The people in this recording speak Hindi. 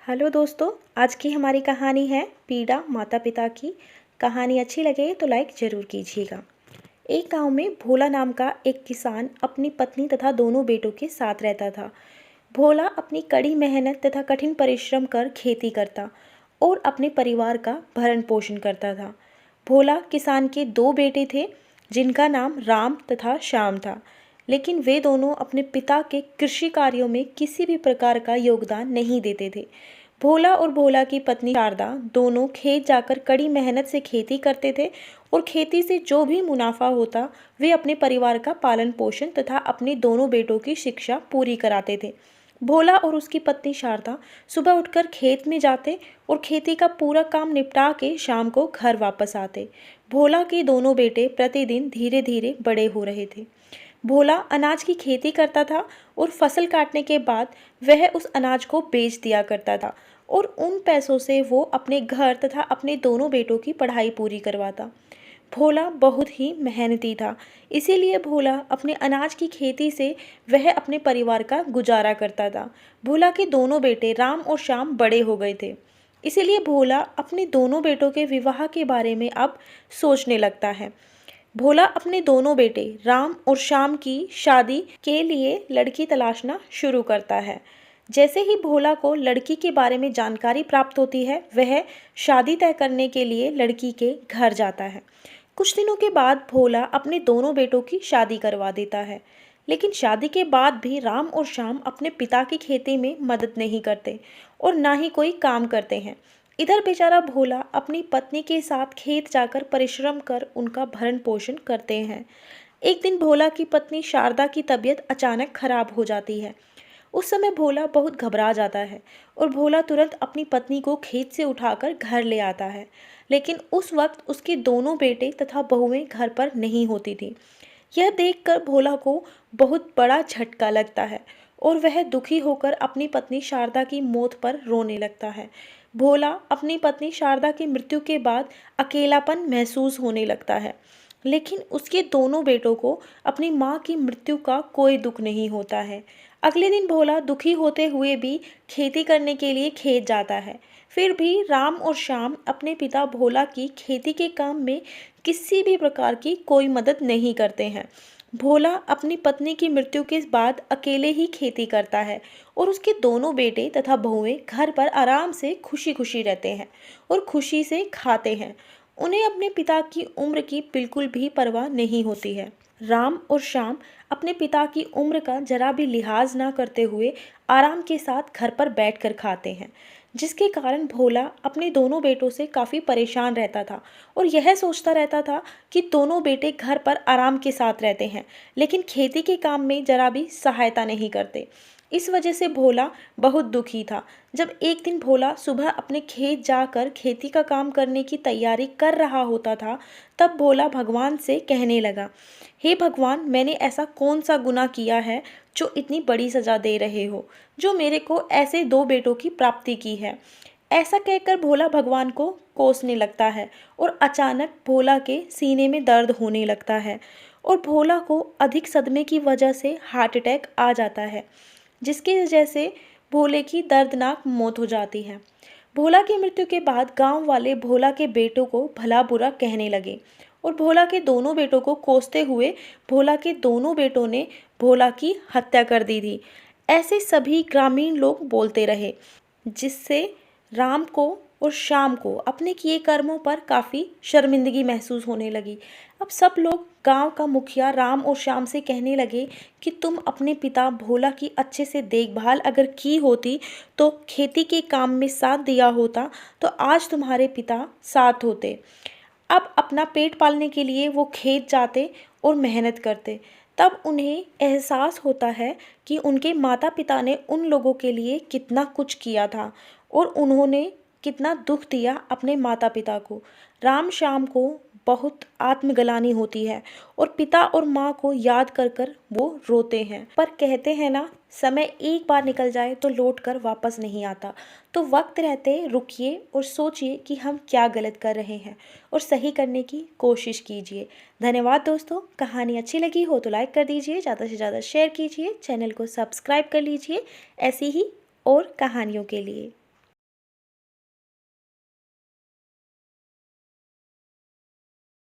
हेलो दोस्तों, आज की हमारी कहानी है पीड़ा माता पिता की। कहानी अच्छी लगे तो लाइक ज़रूर कीजिएगा। एक गांव में भोला नाम का एक किसान अपनी पत्नी तथा दोनों बेटों के साथ रहता था। भोला अपनी कड़ी मेहनत तथा कठिन परिश्रम कर खेती करता और अपने परिवार का भरण पोषण करता था। भोला किसान के दो बेटे थे जिनका नाम राम तथा श्याम था, लेकिन वे दोनों अपने पिता के कृषि कार्यों में किसी भी प्रकार का योगदान नहीं देते थे। भोला और भोला की पत्नी शारदा दोनों खेत जाकर कड़ी मेहनत से खेती करते थे और खेती से जो भी मुनाफा होता वे अपने परिवार का पालन पोषण तथा अपने दोनों बेटों की शिक्षा पूरी कराते थे। भोला और उसकी पत्नी शारदा सुबह उठकर खेत में जाते और खेती का पूरा काम निपटा के शाम को घर वापस आते। भोला के दोनों बेटे प्रतिदिन धीरे धीरे बड़े हो रहे थे। भोला अनाज की खेती करता था और फसल काटने के बाद वह उस अनाज को बेच दिया करता था और उन पैसों से वो अपने घर तथा अपने दोनों बेटों की पढ़ाई पूरी करवाता। भोला बहुत ही मेहनती था, इसीलिए भोला अपने अनाज की खेती से वह अपने परिवार का गुजारा करता था। भोला के दोनों बेटे राम और श्याम बड़े हो गए थे, इसीलिए भोला अपने दोनों बेटों के विवाह के बारे में अब सोचने लगता है। भोला अपने दोनों बेटे राम और श्याम की शादी के लिए लड़की तलाशना शुरू करता है। जैसे ही भोला को लड़की के बारे में जानकारी प्राप्त होती है, वह शादी तय करने के लिए लड़की के घर जाता है। कुछ दिनों के बाद भोला अपने दोनों बेटों की शादी करवा देता है, लेकिन शादी के बाद भी राम और श्याम अपने पिता की खेती में मदद नहीं करते और ना ही कोई काम करते हैं। इधर बेचारा भोला अपनी पत्नी के साथ खेत जाकर परिश्रम कर उनका भरण पोषण करते हैं। एक दिन भोला की पत्नी शारदा की तबीयत अचानक खराब हो जाती है। उस समय भोला बहुत घबरा जाता है और भोला तुरंत अपनी पत्नी को खेत से उठाकर घर ले आता है, लेकिन उस वक्त उसके दोनों बेटे तथा बहुएं घर पर नहीं होती थी। यह देखकर भोला को बहुत बड़ा झटका लगता है और वह दुखी होकर अपनी पत्नी शारदा की मौत पर रोने लगता है। भोला अपनी पत्नी शारदा की मृत्यु के बाद अकेलापन महसूस होने लगता है, लेकिन उसके दोनों बेटों को अपनी माँ की मृत्यु का कोई दुख नहीं होता है। अगले दिन भोला दुखी होते हुए भी खेती करने के लिए खेत जाता है। फिर भी राम और श्याम अपने पिता भोला की खेती के काम में किसी भी प्रकार की कोई मदद नहीं करते हैं। भोला अपनी पत्नी की मृत्यु के बाद अकेले ही खेती करता है और उसके दोनों बेटे तथा बहुएं घर पर आराम से खुशी खुशी रहते हैं और खुशी से खाते हैं। उन्हें अपने पिता की उम्र की बिल्कुल भी परवाह नहीं होती है। राम और श्याम अपने पिता की उम्र का जरा भी लिहाज ना करते हुए आराम के साथ घर पर बैठकर खाते हैं, जिसके कारण भोला अपने दोनों बेटों से काफ़ी परेशान रहता था और यह सोचता रहता था कि दोनों बेटे घर पर आराम के साथ रहते हैं, लेकिन खेती के काम में जरा भी सहायता नहीं करते। इस वजह से भोला बहुत दुखी था। जब एक दिन भोला सुबह अपने खेत जाकर खेती का काम करने की तैयारी कर रहा होता था, तब भोला भगवान से कहने लगा, हे भगवान, मैंने ऐसा कौन सा गुनाह किया है जो इतनी बड़ी सज़ा दे रहे हो, जो मेरे को ऐसे दो बेटों की प्राप्ति की है। ऐसा कहकर भोला भगवान को कोसने लगता है और अचानक भोला के सीने में दर्द होने लगता है और भोला को अधिक सदमे की वजह से हार्ट अटैक आ जाता है, जिसकी वजह से भोले की दर्दनाक मौत हो जाती है। भोला की मृत्यु के बाद गांव वाले भोला के बेटों को भला बुरा कहने लगे और भोला के दोनों बेटों को कोसते हुए भोला के दोनों बेटों ने भोला की हत्या कर दी थी। ऐसे सभी ग्रामीण लोग बोलते रहे, जिससे राम को और श्याम को अपने किए कर्मों पर काफ़ी शर्मिंदगी महसूस होने लगी। अब सब लोग गांव का मुखिया राम और श्याम से कहने लगे कि तुम अपने पिता भोला की अच्छे से देखभाल अगर की होती, तो खेती के काम में साथ दिया होता, तो आज तुम्हारे पिता साथ होते। अब अपना पेट पालने के लिए वो खेत जाते और मेहनत करते। तब उन्हें एहसास होता है कि उनके माता पिता ने उन लोगों के लिए कितना कुछ किया था और उन्होंने कितना दुख दिया अपने माता पिता को। राम श्याम को बहुत आत्मग्लानि होती है और पिता और माँ को याद कर कर वो रोते हैं। पर कहते हैं ना, समय एक बार निकल जाए तो लौट कर वापस नहीं आता। तो वक्त रहते रुकिए और सोचिए कि हम क्या गलत कर रहे हैं और सही करने की कोशिश कीजिए। धन्यवाद दोस्तों। कहानी अच्छी लगी हो तो लाइक कर दीजिए, ज़्यादा से ज़्यादा शेयर कीजिए, चैनल को सब्सक्राइब कर लीजिए ऐसी ही और कहानियों के लिए।